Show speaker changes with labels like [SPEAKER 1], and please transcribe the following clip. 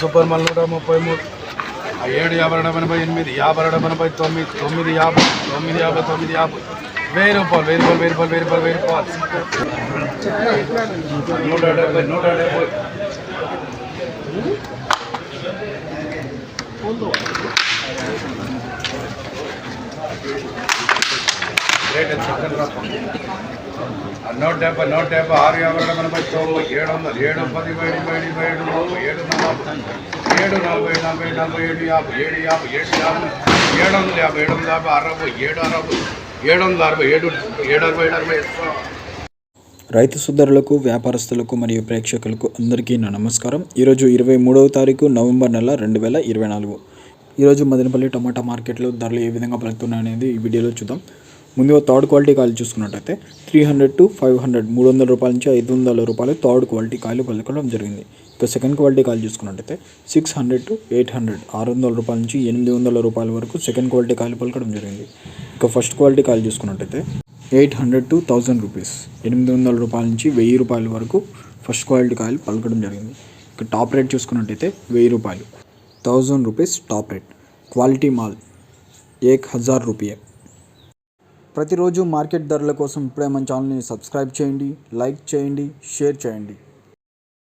[SPEAKER 1] Super మల్ 133 7 50 80 89 9 50 950 1000
[SPEAKER 2] రైతు సోదరులకు వ్యాపారస్తులకు మరియు ప్రేక్షకులకు అందరికీ నా నమస్కారం. ఈరోజు 23వ తారీఖు నవంబర్ నెల 2024. ఈరోజు మదనపల్లి టమాటా మార్కెట్లో ధరలు ఏ విధంగా పలుకుతున్నాయనేది ఈ వీడియోలో చూద్దాం. ముందుగా థర్డ్ క్వాలిటీ కాయలు చూసుకున్నట్టయితే 300 to 500 300 రూపాయల నుంచి 500 రూపాయలు థర్డ్ క్వాలిటీ కాయలు పలకడం జరిగింది. ఇక సెకండ్ క్వాలిటీ కాయలు చూసుకున్నట్టయితే 600 to 800 600 రూపాయల నుంచి 800 రూపాయల వరకు సెకండ్ క్వాలిటీ కాయలు పలకడం జరిగింది. ఇక ఫస్ట్ క్వాలిటీ కాయలు చూసుకున్నట్టయితే 800 to 1000 రూపీస్ 800 రూపాయల నుంచి 1000 రూపాయల వరకు ఫస్ట్ క్వాలిటీ కాయలు పలకడం జరిగింది. ఇక టాప్ రేట్ చూసుకున్నట్టయితే 1000 రూపాయలు 1000 rupees top rate. Quality mall 1000 రూపాయ. ప్రతిరోజు మార్కెట్ ధరల కోసం ఇప్పుడే మన ఛానల్ని సబ్స్క్రైబ్ చేయండి, లైక్ చేయండి, షేర్ చేయండి.